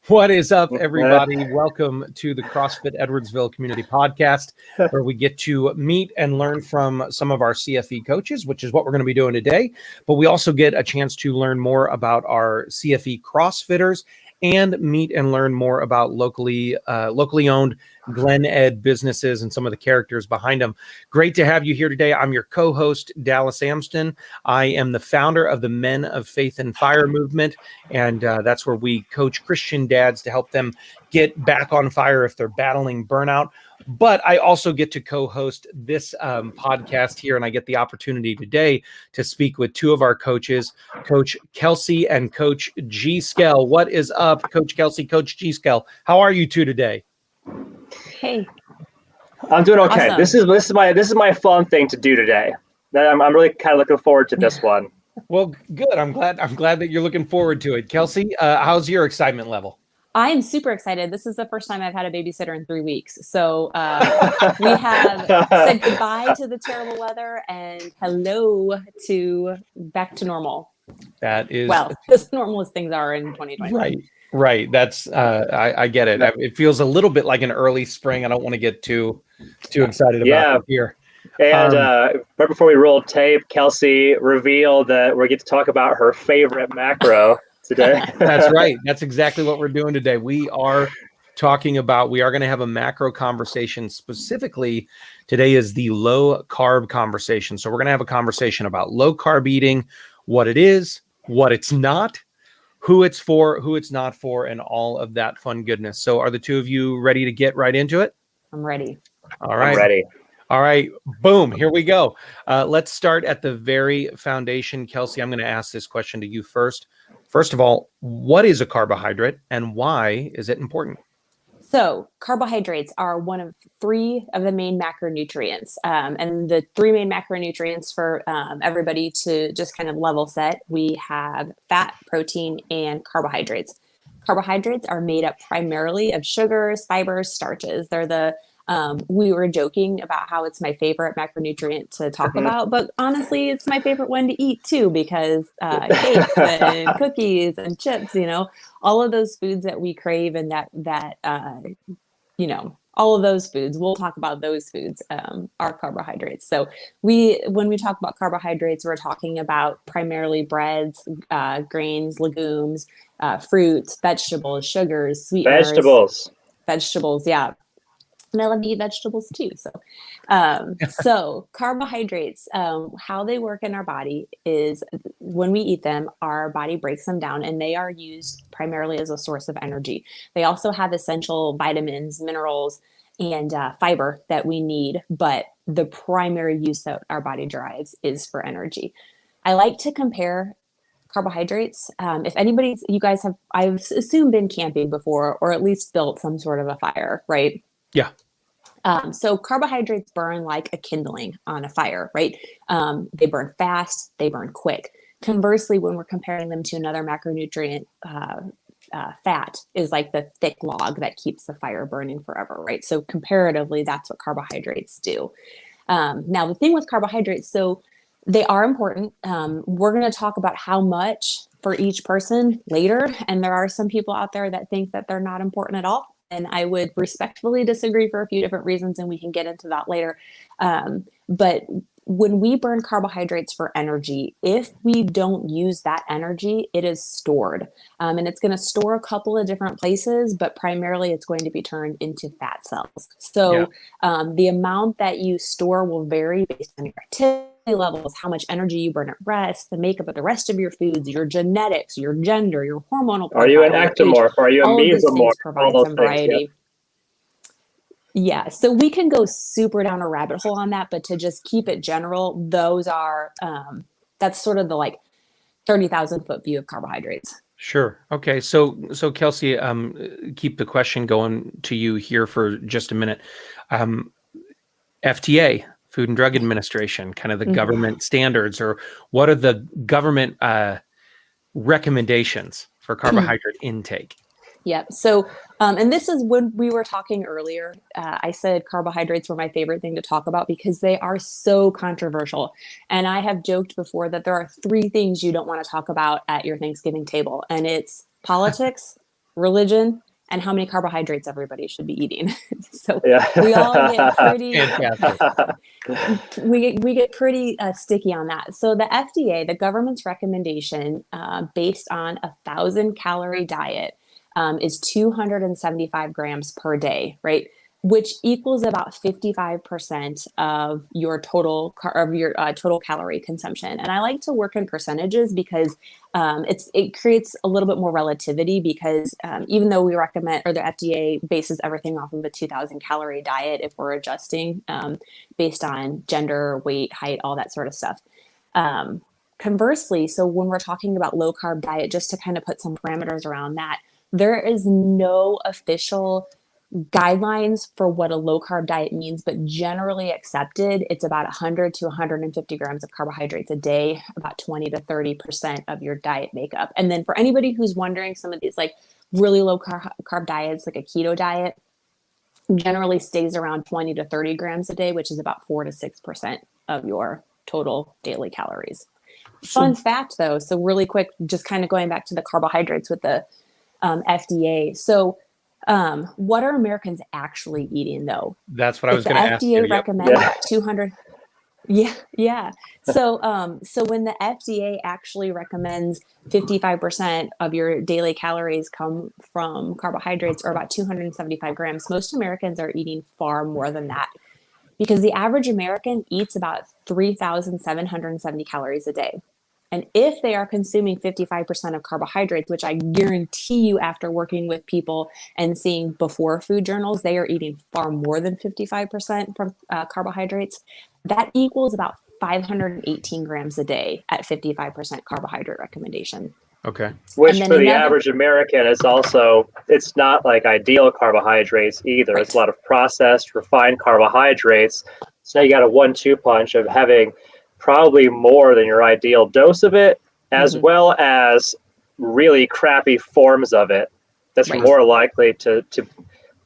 What is up, everybody? Welcome to the CrossFit Edwardsville Community Podcast, where we get to meet and learn from some of our CFE coaches, which is what we're going to be doing today. But we also get a chance to learn more about our CFE CrossFitters and meet and learn more about locally owned Glen Ed businesses and some of the characters behind them. Great to have you here today. I'm your co-host, Dallas Amston. I am the founder of the Men of Faith and Fire movement, and that's where we coach Christian dads to help them get back on fire if they're battling burnout. But I also get to co-host this podcast here, and I get the opportunity today to speak with two of our coaches, Coach Kelsey and Coach G. Skell. What is up, Coach Kelsey, Coach G. Skell? How are you two today? Hey, I'm doing okay. Awesome. This is my fun thing to do today. I'm really kind of looking forward to this one. Well, good. I'm glad that you're looking forward to it. Kelsey, how's your excitement level? I am super excited. This is the first time I've had a babysitter in 3 weeks. So we have said goodbye to the terrible weather and hello to back to normal. That is as normal as things are in 2020. Right. That's I get it. It feels a little bit like an early spring. I don't want to get too excited about it here. And right before we rolled tape, Kelsey revealed that we get to talk about her favorite macro today. That's right. That's exactly what we're doing today. We are going to have a macro conversation. Specifically, today is the low carb conversation. So we're going to have a conversation about low carb eating, what it is, what it's not, who it's for, who it's not for, and all of that fun goodness. So are the two of you ready to get right into it? I'm ready. All right. I'm ready. All right. Boom. Here we go. Let's start at the very foundation. Kelsey, I'm going to ask this question to you first. First of all, what is a carbohydrate and why is it important? So carbohydrates are one of three of the main macronutrients. And the three main macronutrients for everybody to just kind of level set, we have fat, protein, and carbohydrates. Carbohydrates are made up primarily of sugars, fibers, starches. They're we were joking about how it's my favorite macronutrient to talk about, but honestly, it's my favorite one to eat too, because cakes and cookies and chips, all of those foods that we crave and that all of those foods, we'll talk about those foods, are carbohydrates. So when we talk about carbohydrates, we're talking about primarily breads, grains, legumes, fruits, vegetables, sugars, sweeteners. Vegetables, yeah. And I love to eat vegetables too. So carbohydrates, how they work in our body is when we eat them, our body breaks them down and they are used primarily as a source of energy. They also have essential vitamins, minerals, and fiber that we need, but the primary use that our body derives is for energy. I like to compare carbohydrates. If you guys have, I've assumed, been camping before, or at least built some sort of a fire, right? Yeah. So carbohydrates burn like a kindling on a fire, right? They burn fast, they burn quick. Conversely, when we're comparing them to another macronutrient, fat is like the thick log that keeps the fire burning forever, right? So comparatively, that's what carbohydrates do. Now, the thing with carbohydrates, so they are important. We're going to talk about how much for each person later. And there are some people out there that think that they're not important at all. And I would respectfully disagree for a few different reasons, and we can get into that later. But when we burn carbohydrates for energy, if we don't use that energy, it is stored. And it's going to store a couple of different places, but primarily it's going to be turned into fat cells. So the amount that you store will vary based on your activity levels, how much energy you burn at rest, the makeup of the rest of your foods, your genetics, your gender, your hormonal profile. Are you an ectomorph? Are you a mesomorph? Provide some variety. Yeah, so we can go super down a rabbit hole on that, but to just keep it general, those are that's sort of the like 30,000 foot view of carbohydrates. Sure. Okay. So Kelsey, keep the question going to you here for just a minute. FDA, Food and Drug Administration, kind of the government standards, or what are the government recommendations for carbohydrate intake? Yep. So, and this is when we were talking earlier, I said carbohydrates were my favorite thing to talk about because they are so controversial. And I have joked before that there are three things you don't want to talk about at your Thanksgiving table, and it's politics, religion, and how many carbohydrates everybody should be eating. So Yeah. we all get pretty Fantastic. we get pretty sticky on that. So the FDA, the government's recommendation, based on 1,000-calorie diet, is 275 grams per day, right? Which equals about 55% of your total total calorie consumption. And I like to work in percentages because it creates a little bit more relativity, because even though we recommend, or the FDA bases everything off of a 2,000-calorie diet if we're adjusting based on gender, weight, height, all that sort of stuff. Conversely, so when we're talking about low carb diet, just to kind of put some parameters around that, there is no official guidelines for what a low carb diet means, but generally accepted, it's about 100 to 150 grams of carbohydrates a day, about 20 to 30% of your diet makeup. And then for anybody who's wondering, some of these like really low carb diets, like a keto diet, generally stays around 20 to 30 grams a day, which is about 4 to 6% of your total daily calories. Fun fact though, so really quick, just kind of going back to the carbohydrates with the FDA. So what are Americans actually eating though? That's what I was going to ask FDA you. recommends 200. Yeah. So when the FDA actually recommends 55% of your daily calories come from carbohydrates, or about 275 grams, most Americans are eating far more than that, because the average American eats about 3,770 calories a day. And if they are consuming 55% of carbohydrates, which I guarantee you after working with people and seeing before food journals, they are eating far more than 55% from carbohydrates. That equals about 518 grams a day at 55% carbohydrate recommendation. Okay. Which for the average American is also, it's not like ideal carbohydrates either. Right. It's a lot of processed, refined carbohydrates. So now you got a 1-2 punch of having probably more than your ideal dose of it, as well as really crappy forms of it. That's more likely to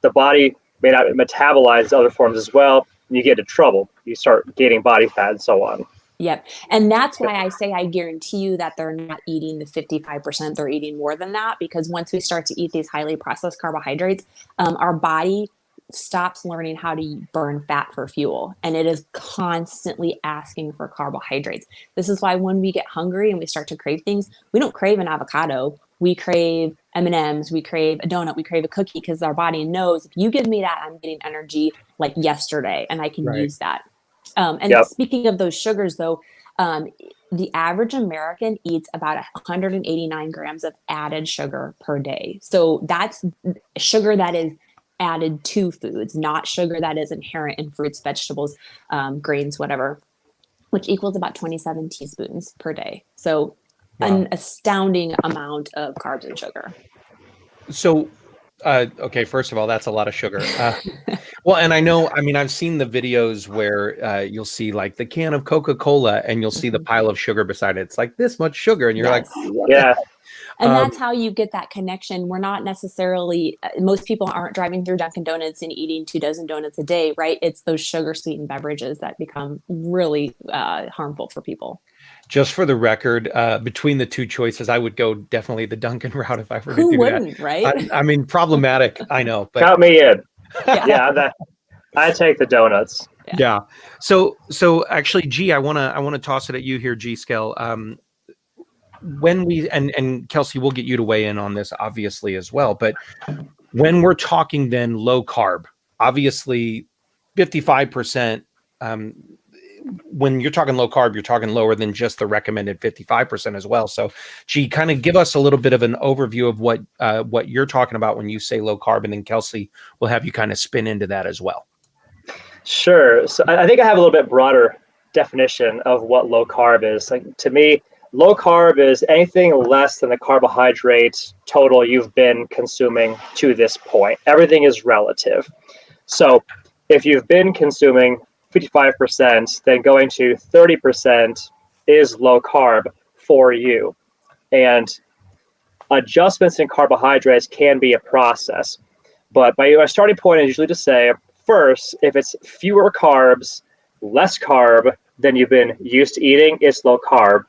the body may not metabolize other forms as well. You get into trouble. You start gaining body fat and so on. Yep. And that's why I say I guarantee you that they're not eating the 55%, they're eating more than that, because once we start to eat these highly processed carbohydrates, our body stops learning how to burn fat for fuel, and it is constantly asking for carbohydrates. This is why when we get hungry and we start to crave things, we don't crave an avocado, we crave M&Ms, we crave a donut, we crave a cookie, because our body knows if you give me that, I'm getting energy like yesterday and I can use that. Speaking of those sugars though, the average American eats about 189 grams of added sugar per day. So that's sugar that is added to foods, not sugar that is inherent in fruits, vegetables, grains, whatever, which equals about 27 teaspoons per day. So an astounding amount of carbs and sugar. So, okay, first of all, that's a lot of sugar. Well, and I've seen the videos where you'll see like the can of Coca-Cola and you'll see the pile of sugar beside it. It's like this much sugar. And you're like, yeah. And that's how you get that connection. We're not necessarily, most people aren't driving through Dunkin' Donuts and eating 24 donuts a day, right? It's those sugar sweetened beverages that become really harmful for people. Just for the record, between the two choices, I would go definitely the Dunkin' route if I were to do that. Who wouldn't, right? I mean, problematic, I know. But count me in. I take the donuts. Yeah. So actually, G, I want to toss it at you here, G Scale. When we and Kelsey, we'll get you to weigh in on this obviously as well, but when we're talking then low carb, obviously 55%, when you're talking low carb, you're talking lower than just the recommended 55% as well. So G, kind of give us a little bit of an overview of what you're talking about when you say low carb, and then Kelsey will have you kind of spin into that as well. Sure. So I think I have a little bit broader definition of what low carb is. Like, to me, low carb is anything less than the carbohydrate total you've been consuming to this point. Everything is relative. So if you've been consuming 55%, then going to 30% is low carb for you. And adjustments in carbohydrates can be a process. But my starting point is usually to say, first, if it's fewer carbs, less carb than you've been used to eating, it's low carb.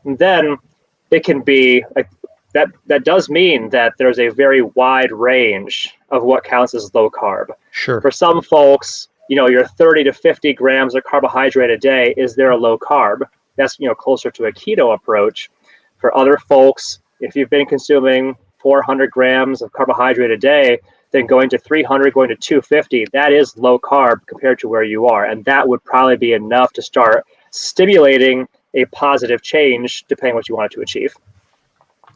And then it can be like that does mean that there's a very wide range of what counts as low carb. Sure. For some folks, your 30 to 50 grams of carbohydrate a day is there a low carb. That's closer to a keto approach. For other folks, if you've been consuming 400 grams of carbohydrate a day, then going to 300, going to 250, that is low carb compared to where you are. And that would probably be enough to start stimulating a positive change depending on what you want to achieve.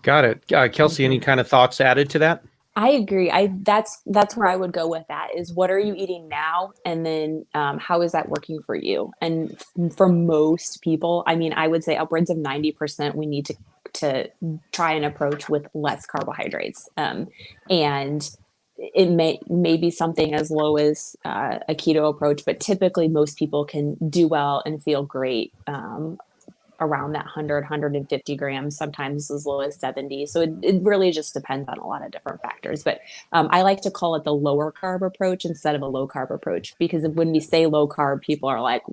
Got it. Kelsey, any kind of thoughts added to that? I agree. That's where I would go with that is what are you eating now? And then how is that working for you? And for most people, I mean, I would say upwards of 90%, we need to try and approach with less carbohydrates. And it may be something as low as a keto approach, but typically most people can do well and feel great around that 100, 150 grams, sometimes as low as 70. So it really just depends on a lot of different factors. But I like to call it the lower carb approach instead of a low carb approach, because when we say low carb, people are like,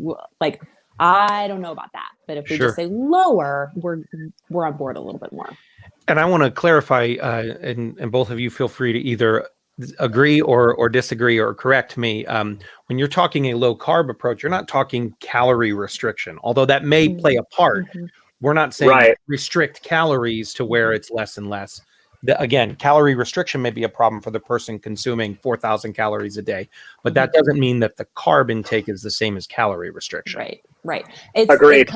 I don't know about that. But if we just say lower, we're on board a little bit more. And I want to clarify, and both of you feel free to either agree or disagree or correct me. When you're talking a low carb approach, you're not talking calorie restriction, although that may play a part. We're not saying restrict calories to where it's less and less. Again, calorie restriction may be a problem for the person consuming 4,000 calories a day, but that doesn't mean that the carb intake is the same as calorie restriction. Right. Agreed.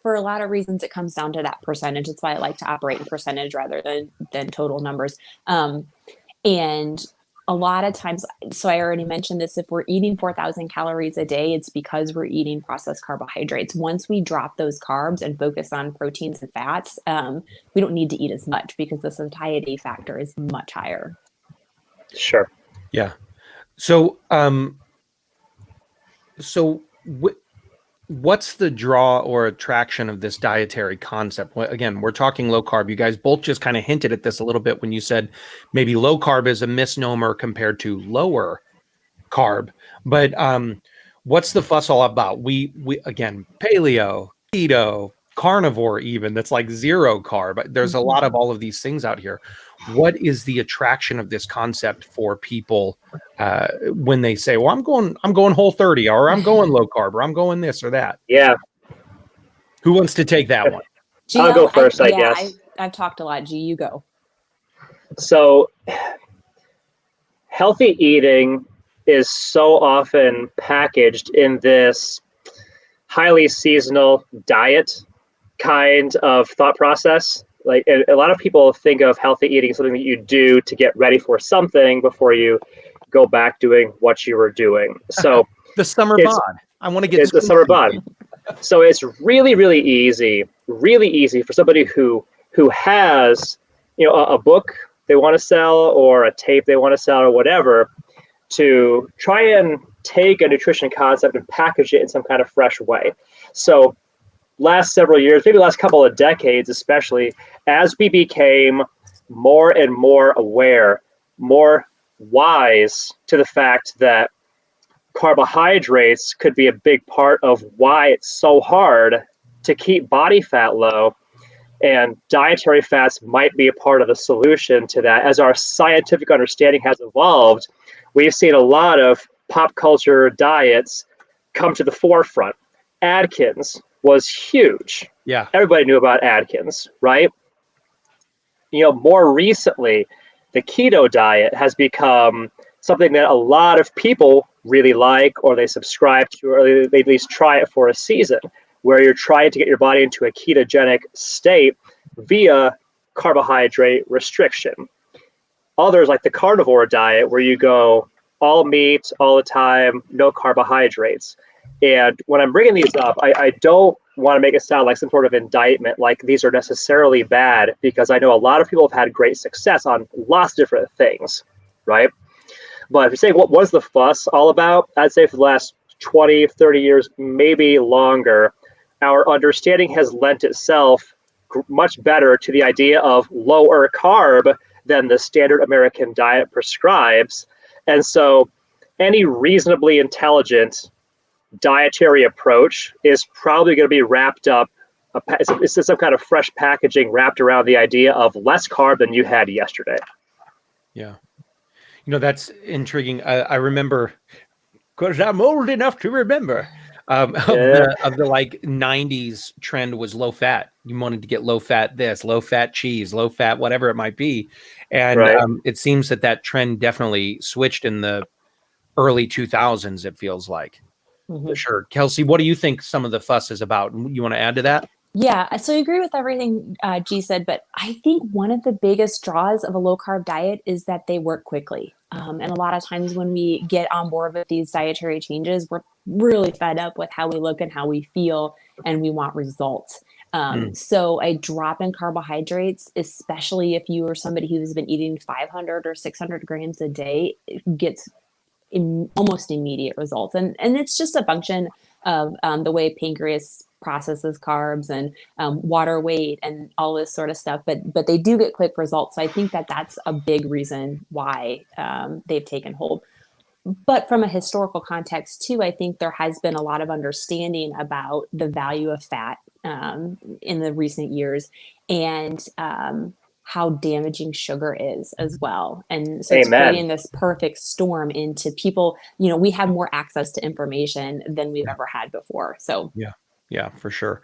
For a lot of reasons, it comes down to that percentage. It's why I like to operate in percentage rather than total numbers. And a lot of times, so I already mentioned this, if we're eating 4,000 calories a day, it's because we're eating processed carbohydrates. Once we drop those carbs and focus on proteins and fats, we don't need to eat as much because the satiety factor is much higher. Sure. Yeah. So, what's the draw or attraction of this dietary concept? Well, again, we're talking low carb. You guys both just kind of hinted at this a little bit when you said maybe low carb is a misnomer compared to lower carb. But what's the fuss all about? We again, paleo, keto, carnivore, even that's like zero carb. There's a lot of all of these things out here. What is the attraction of this concept for people when they say, well, I'm going Whole30, or I'm going low carb, or I'm going this or that? Yeah. Who wants to take that one? I'll go first, I guess. I've talked a lot. G, you go. So healthy eating is so often packaged in this highly seasonal diet kind of thought process. Like a lot of people think of healthy eating as something that you do to get ready for something before you go back doing what you were doing. So the summer bod. I want to get the summer bod. So it's really, really easy for somebody who has, a book they want to sell or a tape they want to sell or whatever, to try and take a nutrition concept and package it in some kind of fresh way. So last several years, maybe last couple of decades, especially as we became more and more aware, more wise to the fact that carbohydrates could be a big part of why it's so hard to keep body fat low, and dietary fats might be a part of the solution to that. As our scientific understanding has evolved, we've seen a lot of pop culture diets come to the forefront. Atkins was huge. Yeah. Everybody knew about Atkins, right? More recently, the keto diet has become something that a lot of people really like, or they subscribe to, or they at least try it for a season, where you're trying to get your body into a ketogenic state via carbohydrate restriction. Others, like the carnivore diet, where you go all meat all the time, no carbohydrates. And when I'm bringing these up, I don't want to make it sound like some sort of indictment, like these are necessarily bad, because I know a lot of people have had great success on lots of different things, right? But if you say, what was the fuss all about? I'd say for the last 20, 30 years, maybe longer, our understanding has lent itself much better to the idea of lower carb than the standard American diet prescribes. And so any reasonably intelligent dietary approach is probably going to be wrapped up it's some kind of fresh packaging wrapped around the idea of less carb than you had yesterday. Yeah. That's intriguing. I remember, because I'm old enough to remember, of the like 90s trend was low fat. You wanted to get low fat this, low fat cheese, low fat, whatever it might be. And right. It seems that trend definitely switched in the early 2000s, it feels like. For sure. Kelsey, what do you think some of the fuss is about? You want to add to that? Yeah, so I agree with everything G said, but I think one of the biggest draws of a low carb diet is that they work quickly. And a lot of times when we get on board with these dietary changes, we're really fed up with how we look and how we feel, and we want results. So a drop in carbohydrates, especially if you are somebody who's been eating 500 or 600 grams a day, gets almost immediate results. And it's just a function of the way pancreas processes carbs and water weight and all this sort of stuff, but they do get quick results. So I think that's a big reason why they've taken hold. But from a historical context too, I think there has been a lot of understanding about the value of fat in the recent years, and how damaging sugar is as well. And so it's creating this perfect storm into people. We have more access to information than we've ever had before. So yeah, for sure.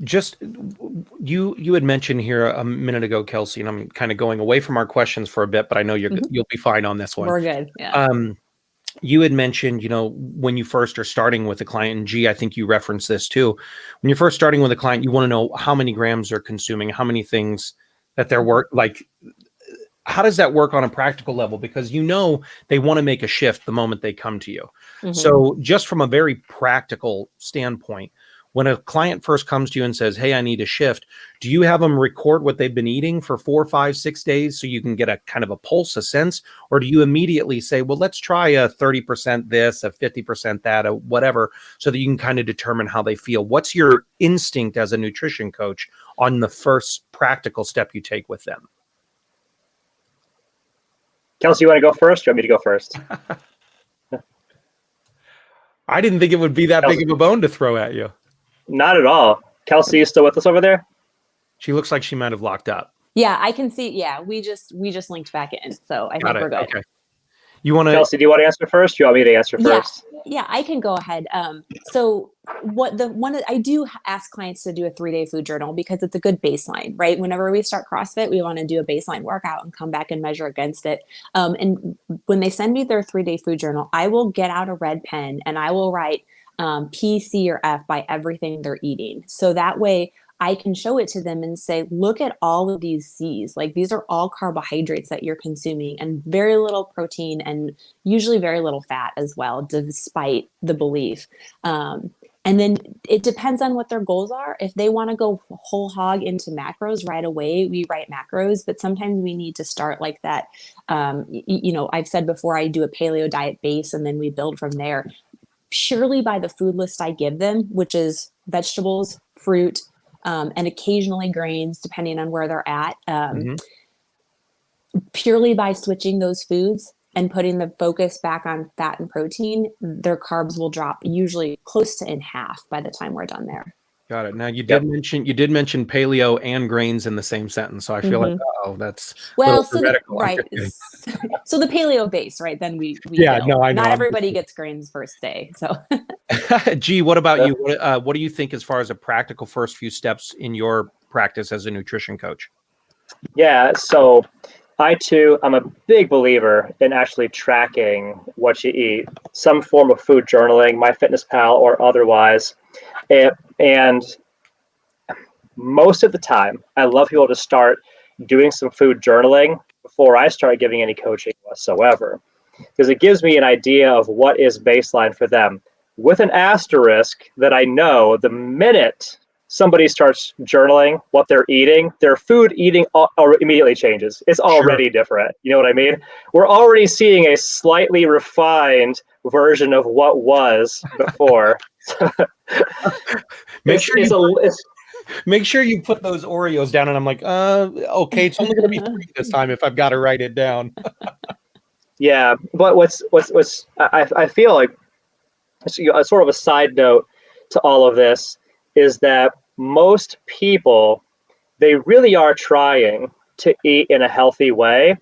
Just you had mentioned here a minute ago, Kelsey, and I'm kind of going away from our questions for a bit, but I know you'll be fine on this one. We're good. Yeah. You had mentioned, when you first are starting with a client, and G, I think you referenced this too. When you're first starting with a client, you want to know how many grams they're consuming, how many things that they're how does that work on a practical level? Because they want to make a shift the moment they come to you. So just from a very practical standpoint, when a client first comes to you and says, hey, I need a shift, do you have them record what they've been eating for 4, 5, 6 days so you can get a kind of a pulse, a sense? Or do you immediately say, well, let's try a 30% this, a 50% that, a whatever, so that you can kind of determine how they feel? What's your instinct as a nutrition coach on the first practical step you take with them? Kelsey, you want to go first? Or you want me to go first? I didn't think it would be that Kelsey. big of a bone to throw at you. Not at all. Kelsey, you still with us over there? She looks like she might have locked up. Yeah, I can see. Yeah, we just linked back in, so I think we're good. Okay. You want to? Kelsey, do you want to answer first? Do you want me to answer first? Yeah, I can go ahead. So I do ask clients to do a 3-day food journal because it's a good baseline, right? Whenever we start CrossFit, we want to do a baseline workout and come back and measure against it. And when they send me their 3-day food journal, I will get out a red pen and I will write P, C, or F by everything they're eating. So that way I can show it to them and say, look at all of these C's. Like, these are all carbohydrates that you're consuming, and very little protein and usually very little fat as well, despite the belief. And then it depends on what their goals are. If they want to go whole hog into macros right away, we write macros, but sometimes we need to start like that. I've said before, I do a paleo diet base and then we build from there, purely by the food list I give them, which is vegetables, fruit, and occasionally grains, depending on where they're at. Purely by switching those foods and putting the focus back on fat and protein, their carbs will drop usually close to in half by the time we're done there. Got it. Now you did mention paleo and grains in the same sentence, so I feel like that's so right. So the paleo base, right? Then we I know. Not everybody gets grains first day. So, G, what about you? What do you think as far as a practical first few steps in your practice as a nutrition coach? Yeah. So I'm a big believer in actually tracking what you eat, some form of food journaling, MyFitnessPal or otherwise. And most of the time, I love people to start doing some food journaling before I start giving any coaching whatsoever, because it gives me an idea of what is baseline for them, with an asterisk that I know the minute somebody starts journaling what they're eating, their food eating immediately changes. It's already different. You know what I mean? We're already seeing a slightly refined version of what was before. Make sure you put those Oreos down, and I'm like, okay, it's only going to be 3 this time if I've got to write it down. Yeah, but I feel like sort of a side note to all of this is that most people, they really are trying to eat in a healthy way,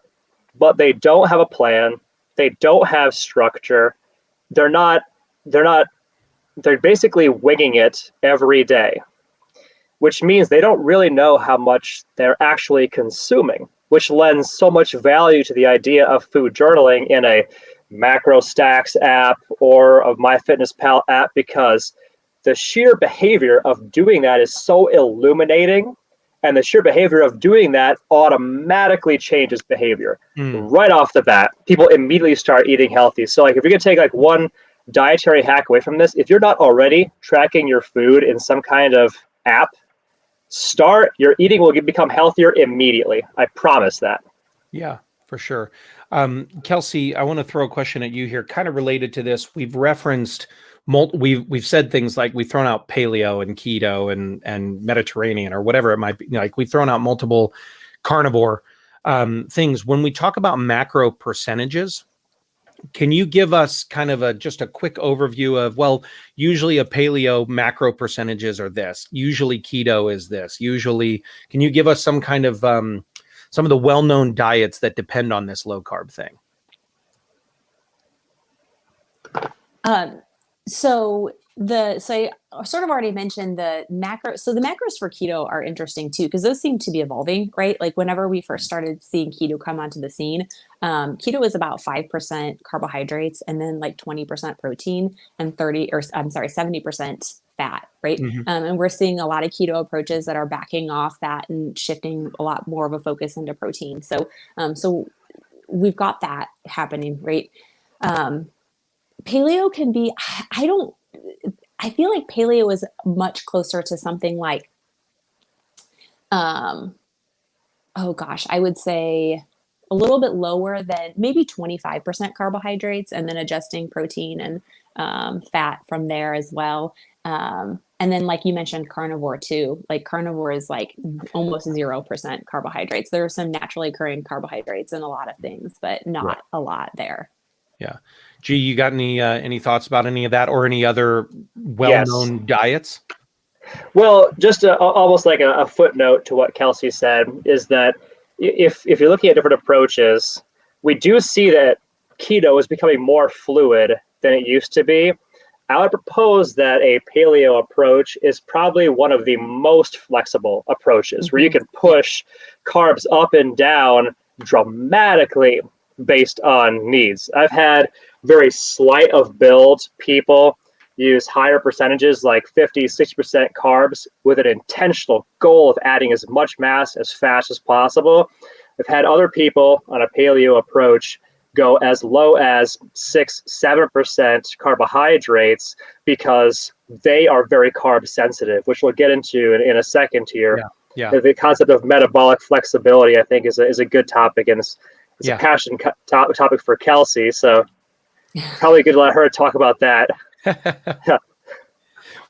but they don't have a plan. They don't have structure. They're not, they're basically winging it every day, which means they don't really know how much they're actually consuming, which lends so much value to the idea of food journaling in a Macro Stacks app or a MyFitnessPal app, because the sheer behavior of doing that is so illuminating, and the sheer behavior of doing that automatically changes behavior right off the bat. People immediately start eating healthy. So like if you're gonna take like one dietary hack away from this, if you're not already tracking your food in some kind of app, start. Your eating will become healthier immediately. I promise that. Yeah, for sure. Kelsey, I want to throw a question at you here, kind of related to this. We've referenced, we've said things like we've thrown out paleo and keto and Mediterranean or whatever it might be. Like we've thrown out multiple carnivore things. When we talk about macro percentages, can you give us kind of just a quick overview of, well, usually a paleo macro percentages are this, usually keto is this, usually, can you give us some kind of, some of the well-known diets that depend on this low carb thing? So I sort of already mentioned the macro. So the macros for keto are interesting too, because those seem to be evolving, right? Like whenever we first started seeing keto come onto the scene, keto was about 5% carbohydrates and then like 20% protein and 70% fat, right? And we're seeing a lot of keto approaches that are backing off that and shifting a lot more of a focus into protein. So we've got that happening, right? Paleo can be, I feel like paleo is much closer to something like, I would say a little bit lower than maybe 25% carbohydrates, and then adjusting protein and fat from there as well. And then like you mentioned, carnivore too, like carnivore is like almost 0% carbohydrates. There are some naturally occurring carbohydrates in a lot of things, but not a lot there. Yeah. G, you got any thoughts about any of that or any other well-known diets? Well, just almost like a footnote to what Kelsey said is that if you're looking at different approaches, we do see that keto is becoming more fluid than it used to be. I would propose that a paleo approach is probably one of the most flexible approaches, where you can push carbs up and down dramatically based on needs. I've had very slight of build people use higher percentages like 50, 60% carbs with an intentional goal of adding as much mass as fast as possible. I've had other people on a paleo approach go as low as 6, 7% carbohydrates because they are very carb sensitive, which we'll get into in a second here. The concept of metabolic flexibility, I think, is a good topic, and it's a passion topic for Kelsey. So probably good to let her talk about that.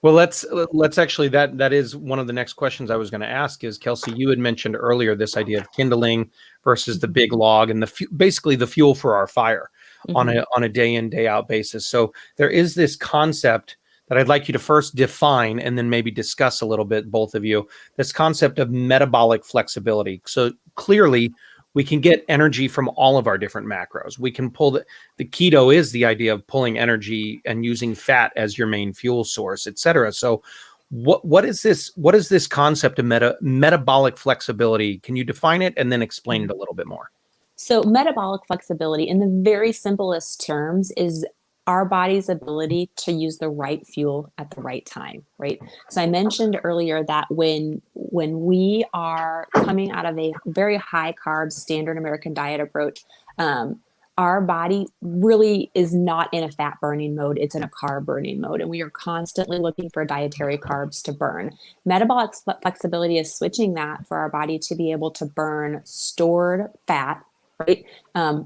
Well, let's actually, that is one of the next questions I was going to ask is, Kelsey, you had mentioned earlier this idea of kindling versus the big log and basically the fuel for our fire on a day in, day out basis. So there is this concept that I'd like you to first define and then maybe discuss a little bit, both of you, this concept of metabolic flexibility. So clearly we can get energy from all of our different macros. We can pull the keto is the idea of pulling energy and using fat as your main fuel source, et cetera. So what is this concept of metabolic flexibility? Can you define it and then explain it a little bit more? So metabolic flexibility in the very simplest terms is our body's ability to use the right fuel at the right time, right? So I mentioned earlier that when we are coming out of a very high carb standard American diet approach, our body really is not in a fat burning mode. It's in a carb burning mode. And we are constantly looking for dietary carbs to burn. Metabolic flexibility is switching that for our body to be able to burn stored fat, right?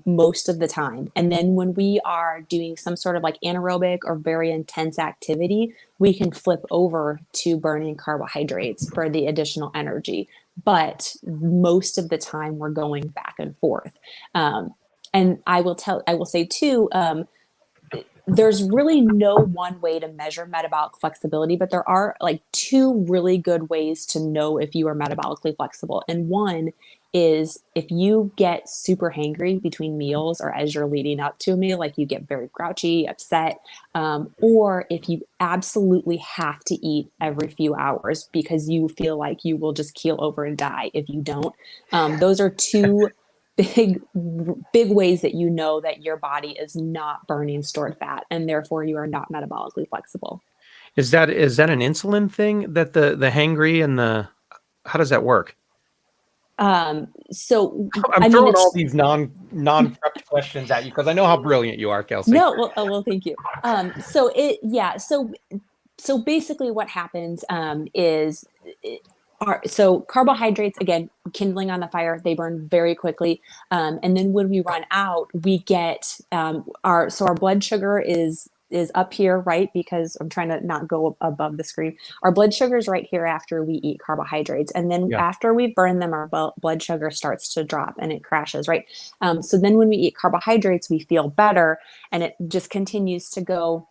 Most of the time. And then when we are doing some sort of like anaerobic or very intense activity, we can flip over to burning carbohydrates for the additional energy. But most of the time we're going back and forth. And I will say too, there's really no one way to measure metabolic flexibility, but there are like two really good ways to know if you are metabolically flexible. And one is if you get super hangry between meals or as you're leading up to a meal, like you get very grouchy, upset, or if you absolutely have to eat every few hours because you feel like you will just keel over and die if you don't. Those are two big ways that you know that your body is not burning stored fat and therefore you are not metabolically flexible. Is that an insulin thing, that the hangry and the, how does that work? So I'm throwing all these non-prepped questions at you because I know how brilliant you are, Kelsey. No, well, thank you. So basically what happens is so carbohydrates, again, kindling on the fire, they burn very quickly. And then when we run out, we get our blood sugar is up here, right? Because I'm trying to not go above the screen. Our blood sugar is right here after we eat carbohydrates. And then after we burn them, our blood sugar starts to drop and it crashes, right? So then when we eat carbohydrates, we feel better and it just continues to go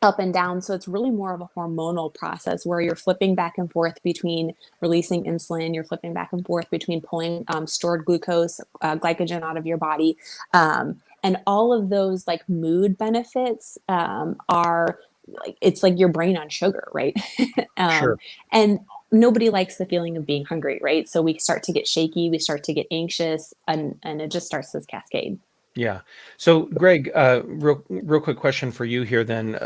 up and down. So it's really more of a hormonal process where you're flipping back and forth between releasing insulin, you're flipping back and forth between pulling stored glucose, glycogen out of your body. And all of those like mood benefits are like, it's like your brain on sugar, right? Sure. And nobody likes the feeling of being hungry, right? So we start to get shaky, we start to get anxious, and it just starts this cascade. Yeah. So, Greg, real quick question for you here then.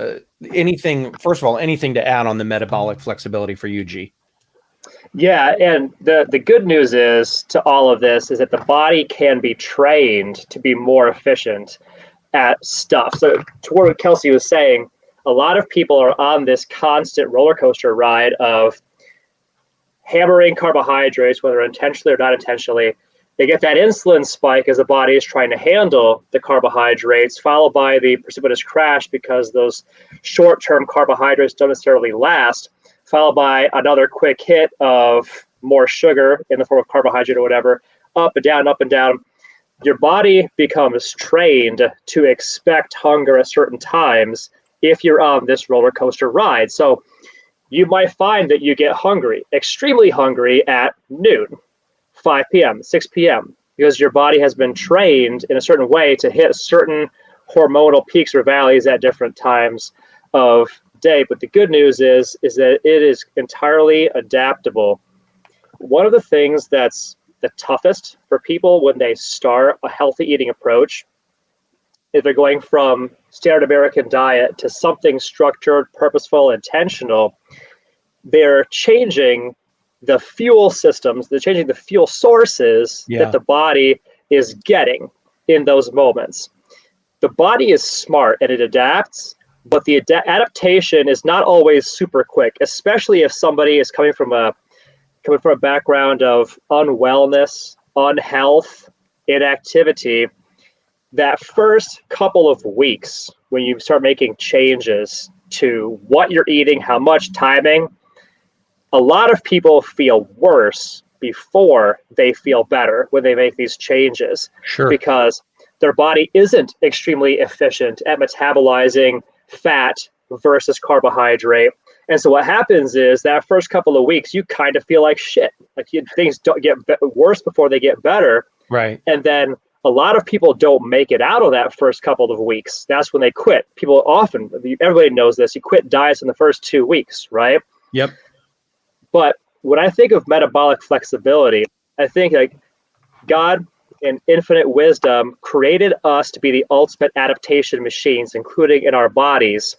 First of all, anything to add on the metabolic flexibility for you, G? Yeah, and the good news is to all of this is that the body can be trained to be more efficient at stuff. So to what Kelsey was saying, a lot of people are on this constant roller coaster ride of hammering carbohydrates, whether intentionally or not intentionally. They get that insulin spike as the body is trying to handle the carbohydrates, followed by the precipitous crash because those short-term carbohydrates don't necessarily last, followed by another quick hit of more sugar in the form of carbohydrate or whatever, up and down, up and down. Your body becomes trained to expect hunger at certain times if you're on this roller coaster ride. So you might find that you get hungry, extremely hungry at noon, 5 p.m., 6 p.m., because your body has been trained in a certain way to hit certain hormonal peaks or valleys at different times of day. But the good news is that it is entirely adaptable. One of the things that's the toughest for people when they start a healthy eating approach, if they're going from standard American diet to something structured, purposeful, intentional, they're changing the fuel systems, they're changing the fuel sources that the body is getting in those moments. The body is smart and it adapts, but the adaptation is not always super quick, especially if somebody is coming from a background of unwellness, unhealth, inactivity. That first couple of weeks when you start making changes to what you're eating, how much, timing, a lot of people feel worse before they feel better when they make these changes. Sure. Because their body isn't extremely efficient at metabolizing fat versus carbohydrate. And so what happens is that first couple of weeks, you kind of feel like shit. Like things don't get worse before they get better. Right. And then a lot of people don't make it out of that first couple of weeks. That's when they quit. People often, everybody knows this, you quit diets in the first 2 weeks, right? Yep. But when I think of metabolic flexibility, I think like God in infinite wisdom created us to be the ultimate adaptation machines, including in our bodies.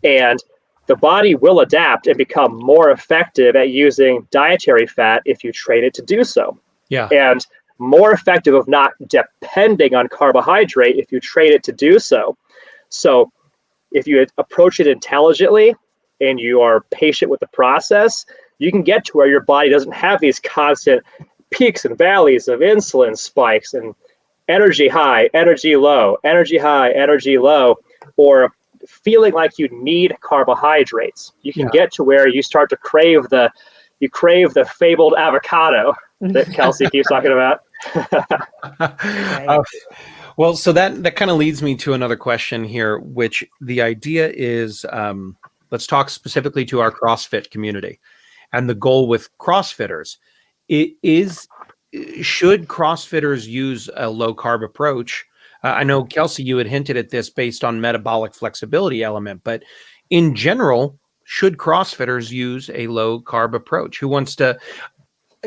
And the body will adapt and become more effective at using dietary fat if you train it to do so. Yeah. And more effective of not depending on carbohydrate if you train it to do so. So if you approach it intelligently and you are patient with the process, you can get to where your body doesn't have these constant peaks and valleys of insulin spikes and energy high, energy low, energy high, energy low, or feeling like you need carbohydrates. You can get to where you start to crave the fabled avocado that Kelsey keeps talking about. Well, so that kind of leads me to another question here, which the idea is, let's talk specifically to our CrossFit community and the goal with CrossFitters. It is, should CrossFitters use a low carb approach? I know, Kelsey, you had hinted at this based on metabolic flexibility element, but in general, should CrossFitters use a low carb approach? Who wants to?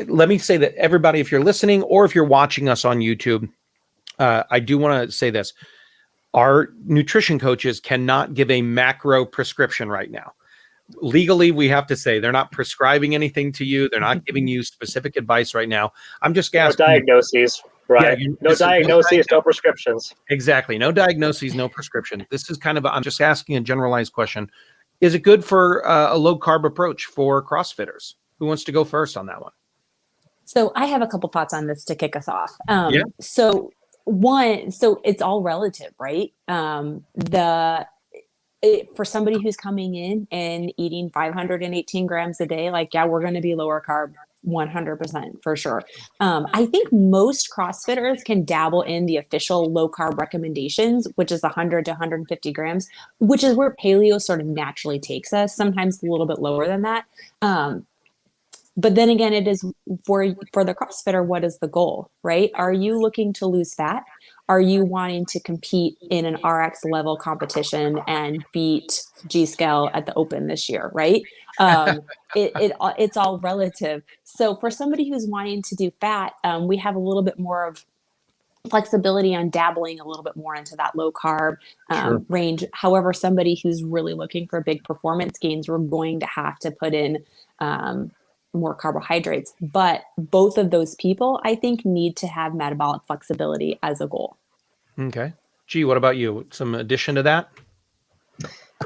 Let me say that everybody, if you're listening or if you're watching us on YouTube, I do want to say this. Our nutrition coaches cannot give a macro prescription right now. Legally, we have to say they're not prescribing anything to you. They're not giving you specific advice right now. I'm just asking. No diagnoses, right? Yeah, no diagnoses, no prescriptions. Exactly. No diagnoses, no prescription. This is kind of, I'm just asking a generalized question. Is it good for a low carb approach for CrossFitters? Who wants to go first on that one? So I have a couple thoughts on this to kick us off. Yeah. So it's all relative, right? For somebody who's coming in and eating 518 grams a day, like, yeah, we're going to be lower carb 100% for sure. I think most CrossFitters can dabble in the official low carb recommendations, which is 100 to 150 grams, which is where paleo sort of naturally takes us, sometimes a little bit lower than that. But then again, it is for the CrossFitter, what is the goal, right? Are you looking to lose fat? Are you wanting to compete in an RX level competition and beat G-Scale at the Open this year, right? It's all relative. So for somebody who's wanting to do fat, we have a little bit more of flexibility on dabbling a little bit more into that low carb range. However, somebody who's really looking for big performance gains, we're going to have to put in more carbohydrates. But both of those people, I think, need to have metabolic flexibility as a goal. Okay. Gee, what about you? Some addition to that?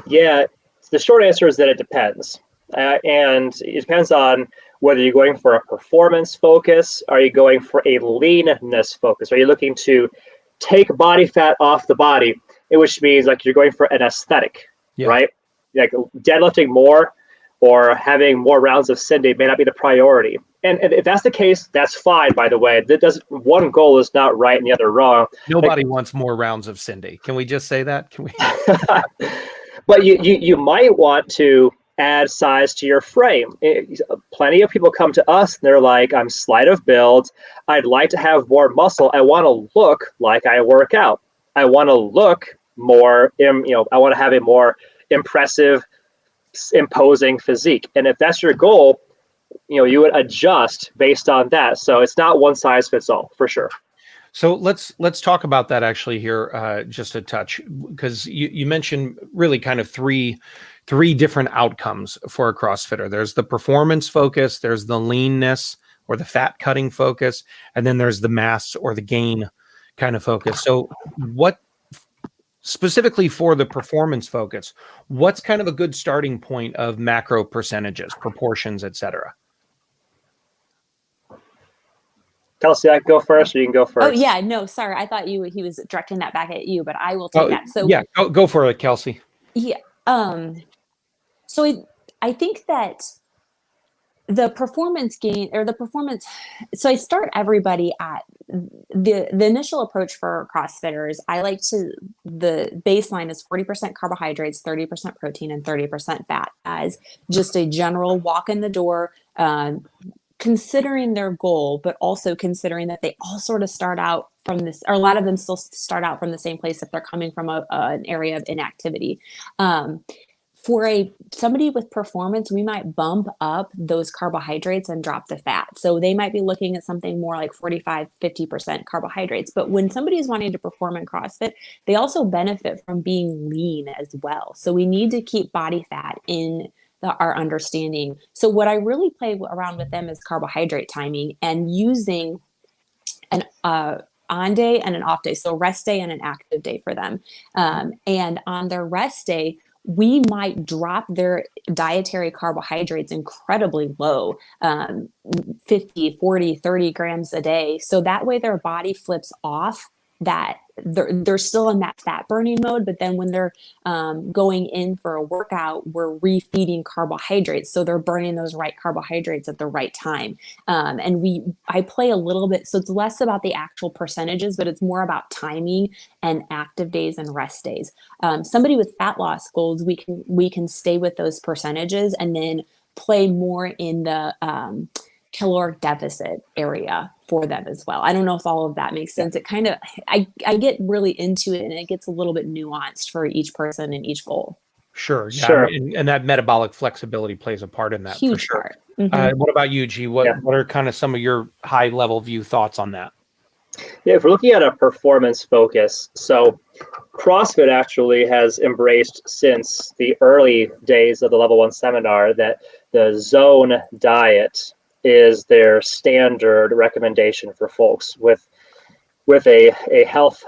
Yeah, the short answer is that it depends. And it depends on whether you're going for a performance focus, are you going for a leanness focus? Are you looking to take body fat off the body, which means like you're going for an aesthetic, right? Like deadlifting more or having more rounds of Cindy may not be the priority. And if that's the case, that's fine, by the way. One goal is not right and the other wrong. Nobody wants more rounds of Cindy. Can we just say that? Can we? But you might want to add size to your frame. Plenty of people come to us and they're like, I'm slight of build. I'd like to have more muscle. I want to look like I work out. I want to look more, I want to have a more impressive, imposing physique. And if that's your goal, you would adjust based on that. So it's not one size fits all, for sure. So let's talk about that actually here, just a touch, because you mentioned really kind of three different outcomes for a CrossFitter. There's the performance focus, there's the leanness or the fat cutting focus, and then there's the mass or the gain kind of focus. So what specifically for the performance focus, what's kind of a good starting point of macro percentages, proportions, etc.? Kelsey, I can go first, or you can go first. Oh yeah, no, sorry. I thought he was directing that back at you, but I will take that. So yeah, go for it, Kelsey. Yeah. So I think that the performance gain or the performance. So I start everybody at the initial approach for CrossFitters. I like the baseline is 40% carbohydrates, 30% protein, and 30% fat as just a general walk in the door. Considering their goal, but also considering that they all sort of start out from this, or a lot of them still start out from the same place if they're coming from an area of inactivity. For somebody with performance, we might bump up those carbohydrates and drop the fat. So they might be looking at something more like 45, 50% carbohydrates. But when somebody is wanting to perform in CrossFit, they also benefit from being lean as well. So we need to keep body fat in our understanding. So what I really play around with them is carbohydrate timing and using an on day and an off day. So rest day and an active day for them. And on their rest day, we might drop their dietary carbohydrates incredibly low, 50, 40, 30 grams a day. So that way their body flips off that they're still in that fat burning mode, but then when they're going in for a workout, we're refeeding carbohydrates, so they're burning those right carbohydrates at the right time. I play a little bit, so it's less about the actual percentages, but it's more about timing and active days and rest days. Somebody with fat loss goals, we can stay with those percentages and then play more in the caloric deficit area for them as well. I don't know if all of that makes sense. It kind of, I get really into it, and it gets a little bit nuanced for each person and each goal. Sure. Yeah. Sure. And that metabolic flexibility plays a part in that. Huge for sure. part. Mm-hmm. What about you, G? What are kind of some of your high level view thoughts on that? Yeah, if we're looking at a performance focus, so CrossFit actually has embraced since the early days of the Level 1 seminar that the zone diet is their standard recommendation for folks with a health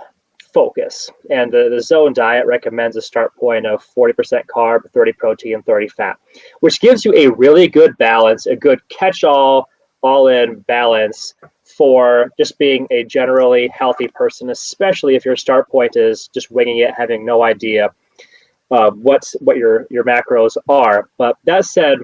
focus. And the zone diet recommends a start point of 40% carb, 30 protein, 30 fat, which gives you a really good balance, a good catch-all, all-in balance for just being a generally healthy person, especially if your start point is just winging it, having no idea what your macros are. But that said,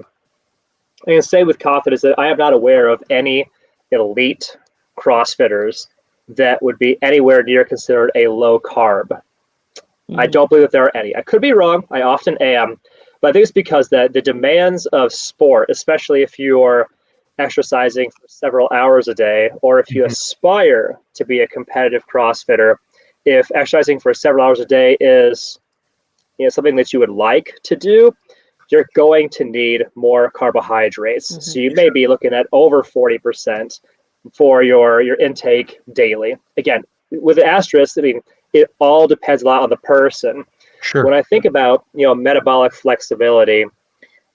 I can say with confidence that I am not aware of any elite CrossFitters that would be anywhere near considered a low carb. Mm-hmm. I don't believe that there are any. I could be wrong. I often am. But I think it's because the demands of sport, especially if you're exercising for several hours a day, or if you aspire to be a competitive CrossFitter, if exercising for several hours a day is something that you would like to do, you're going to need more carbohydrates. Mm-hmm. So you may be looking at over 40% for your intake daily. Again, with the asterisk, I mean, it all depends a lot on the person. Sure. When I think about, metabolic flexibility,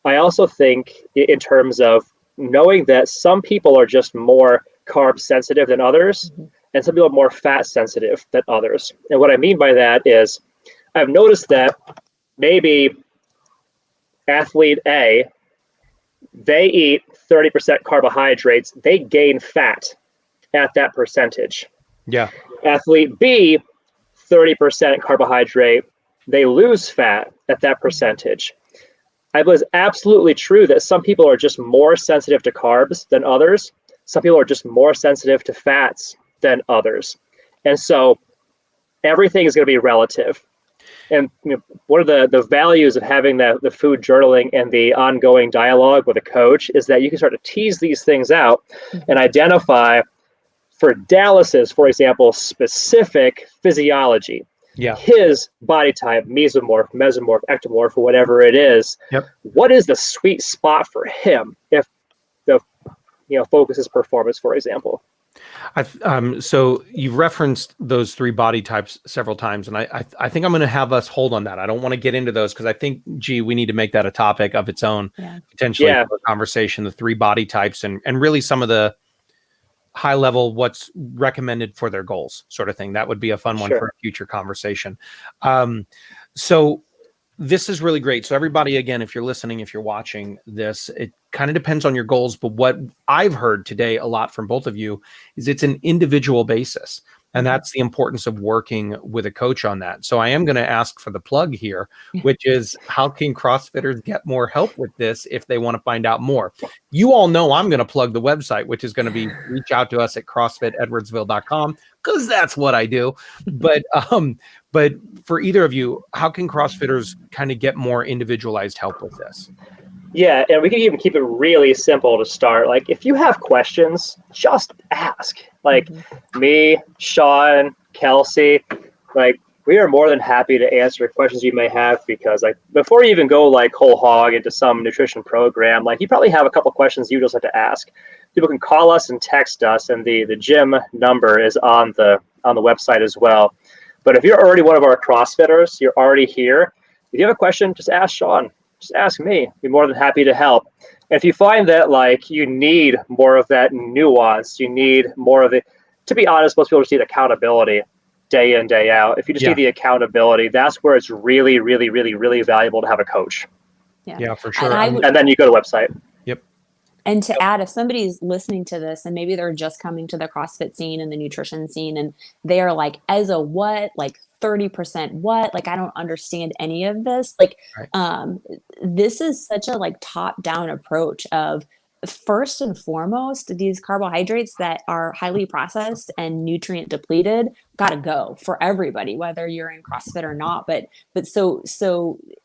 I also think in terms of knowing that some people are just more carb sensitive than others, mm-hmm. and some people are more fat sensitive than others. And what I mean by that is I've noticed that maybe athlete A, they eat 30% carbohydrates, they gain fat at that percentage. Yeah. Athlete B, 30% carbohydrate, they lose fat at that percentage. It was absolutely true that some people are just more sensitive to carbs than others. Some people are just more sensitive to fats than others. And so everything is going to be relative. And one of the values of having the food journaling and the ongoing dialogue with a coach is that you can start to tease these things out and identify, for Dallas's, for example, specific physiology. Yeah. His body type, mesomorph, mesomorph, ectomorph, or whatever it is. Yep. What is the sweet spot for him if the focus is performance, for example? So you've referenced those three body types several times, and I think I'm going to have us hold on that. I don't want to get into those because I think, we need to make that a topic of its own, potentially for a conversation, the three body types and really some of the high level, what's recommended for their goals sort of thing. That would be a fun one for a future conversation. So this is really great. So everybody, again, if you're listening, if you're watching this, it kind of depends on your goals. But what I've heard today a lot from both of you is it's an individual basis. And that's the importance of working with a coach on that. So I am going to ask for the plug here, which is how can CrossFitters get more help with this if they want to find out more? You all know I'm going to plug the website, which is going to be reach out to us at crossfitedwardsville.com because that's what I do. But for either of you, how can CrossFitters kind of get more individualized help with this? Yeah, and we can even keep it really simple to start. Like, if you have questions, just ask. Like me, Sean, Kelsey, we are more than happy to answer questions you may have because, before you even go whole hog into some nutrition program, you probably have a couple questions you just have to ask. People can call us and text us, and the gym number is on the website as well. But if you're already one of our CrossFitters, you're already here. If you have a question, just ask Sean. Just ask me. I'd be more than happy to help. And if you find that you need more of that nuance, you need more of it. To be honest, most people just need accountability day in, day out. If you just need the accountability, that's where it's really, really, really, really valuable to have a coach. Yeah, for sure. And then you go to the website. Yep. And to add, if somebody's listening to this and maybe they're just coming to the CrossFit scene and the nutrition scene, and they are like, as a what, like 30% what, like, I don't understand any of this. Like, Right. this is such a like top down approach of, first and foremost, these carbohydrates that are highly processed and nutrient depleted gotta go for everybody, whether you're in CrossFit or not. But so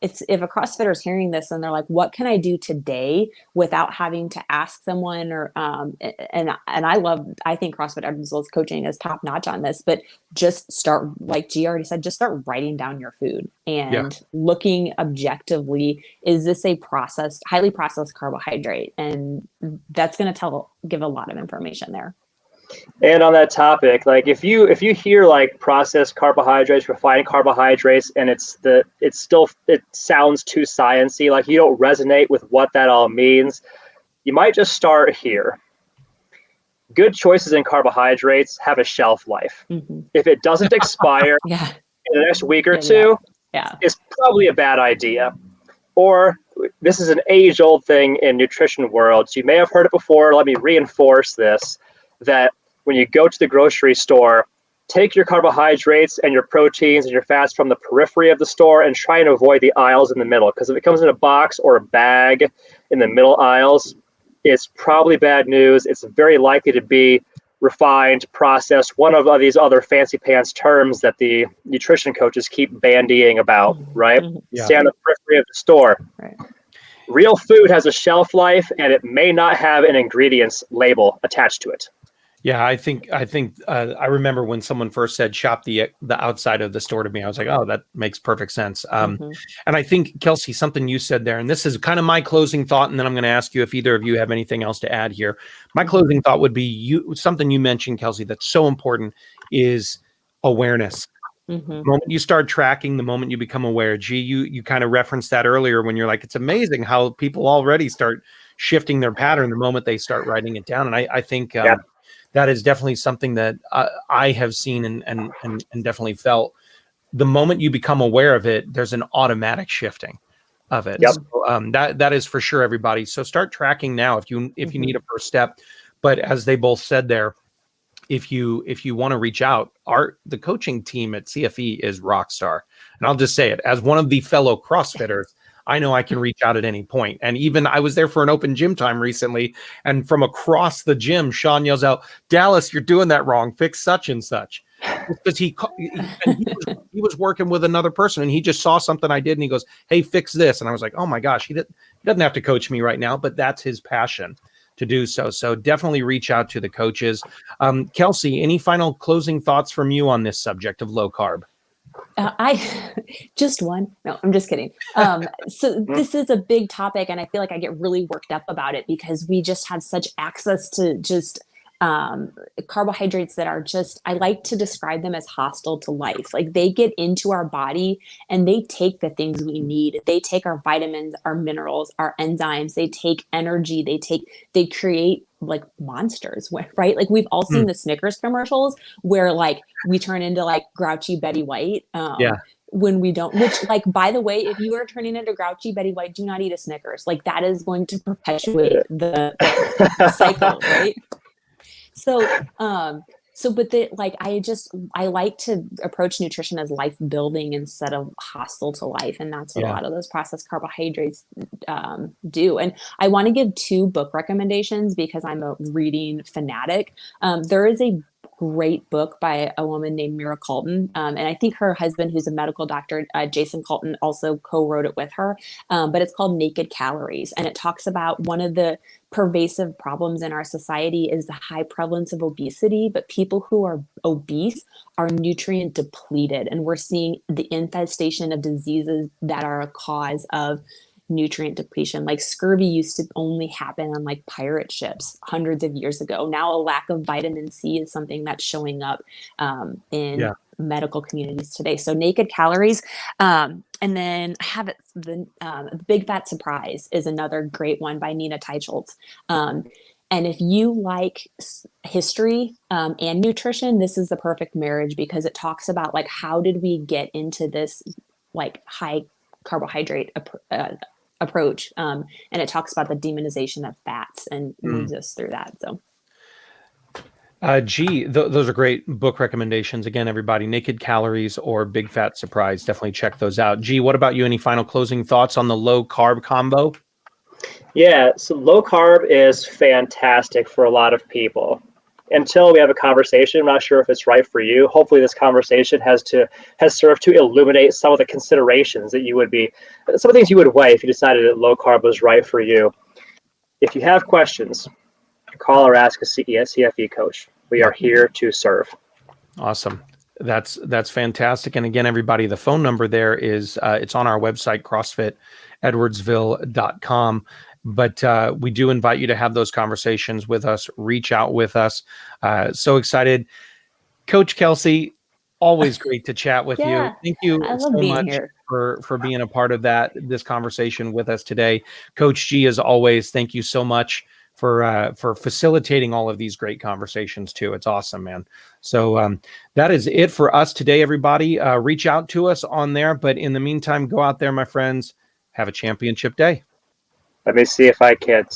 it's, if a CrossFitter is hearing this and they're like, what can I do today without having to ask someone, or and I think CrossFit Edwardsville's coaching is top notch on this, but just start, like G already said, just start writing down your food Yeah. and looking objectively, is this a highly processed carbohydrate? And that's going to give a lot of information there. And on that topic, like if you hear like processed carbohydrates, refined carbohydrates, and it sounds too sciencey, like you don't resonate with what that all means, you might just start here. Good choices in carbohydrates have a shelf life. Mm-hmm. If it doesn't expire in the next week or two, it's probably a bad idea. Or this is an age-old thing in nutrition world. So you may have heard it before. Let me reinforce this, that when you go to the grocery store, take your carbohydrates and your proteins and your fats from the periphery of the store and try and avoid the aisles in the middle. Because if it comes in a box or a bag in the middle aisles, it's probably bad news. It's very likely to be refined, processed, one of these other fancy pants terms that the nutrition coaches keep bandying about, right? Yeah. Stay on the periphery of the store. Right. Real food has a shelf life, and it may not have an ingredients label attached to it. Yeah, I think I remember when someone first said shop the outside of the store to me, I was like, oh, that makes perfect sense. And I think, Kelsey, something you said there, and this is kind of my closing thought, and then I'm going to ask you if either of you have anything else to add here. My closing thought would be something you mentioned, Kelsey, that's so important is awareness. The moment you start tracking, the moment you become aware, you kind of referenced that earlier when you're like, it's amazing how people already start shifting their pattern the moment they start writing it down. And I think that is definitely something that I have seen and definitely felt. The moment you become aware of it, there's an automatic shifting of it. Yep. So, that is for sure, everybody. So start tracking now if you need a first step. But as they both said there, if you want to reach out, the coaching team at CFE is rock star. And I'll just say it, as one of the fellow CrossFitters, I know I can reach out at any point. And even I was there for an open gym time recently, and from across the gym, Sean yells out, "Dallas, you're doing that wrong. Fix such and such." Because he was working with another person, and he just saw something I did, and he goes, "Hey, fix this." And I was like, "Oh my gosh, he doesn't have to coach me right now," but that's his passion to do so. So definitely reach out to the coaches. Kelsey, any final closing thoughts from you on this subject of low carb? I just one. No, I'm just kidding. So this is a big topic, and I feel like I get really worked up about it because we just have such access to just carbohydrates that are just, I like to describe them as hostile to life. Like, they get into our body and they take the things we need. They take our vitamins, our minerals, our enzymes. They take energy. They create like monsters, right? Like, we've all seen the Snickers commercials where like we turn into like grouchy Betty White. When we don't, which, like, by the way, if you are turning into grouchy Betty White, do not eat a Snickers. Like, that is going to perpetuate the cycle, right? So, but I like to approach nutrition as life building instead of hostile to life. And that's what a lot of those processed carbohydrates do. And I want to give 2 book recommendations because I'm a reading fanatic. There is a great book by a woman named Mira Colton. And I think her husband, who's a medical doctor, Jason Colton, also co-wrote it with her. But it's called Naked Calories. And it talks about one of the pervasive problems in our society is the high prevalence of obesity, but people who are obese are nutrient depleted. And we're seeing the infestation of diseases that are a cause of nutrient depletion. Like, scurvy used to only happen on like pirate ships hundreds of years ago. Now a lack of vitamin C is something that's showing up in medical communities today. So Naked Calories. And then I have it, the Big Fat Surprise is another great one by Nina Teicholz. And if you like history and nutrition, this is the perfect marriage because it talks about like, how did we get into this like high carbohydrate approach. And it talks about the demonization of fats and moves us through that. So. Those are great book recommendations. Again, everybody, Naked Calories or Big Fat Surprise. Definitely check those out. G, what about you? Any final closing thoughts on the low carb combo? Yeah, so low carb is fantastic for a lot of people. Until we have a conversation, I'm not sure if it's right for you. Hopefully this conversation has served to illuminate some of the considerations that some of the things you would weigh if you decided that low carb was right for you. If you have questions, call or ask a CFE coach. We are here to serve. Awesome. That's fantastic. And again, everybody, the phone number there is, it's on our website, CrossFitEdwardsville.com. But we do invite you to have those conversations with us, reach out with us. So excited. Coach Kelsey, always great to chat with you. Thank you so much for being a part of this conversation with us today. Coach G, as always, thank you so much for facilitating all of these great conversations too. It's awesome, man. So that is it for us today, everybody. Reach out to us on there. But in the meantime, go out there, my friends. Have a championship day. Let me see if I can't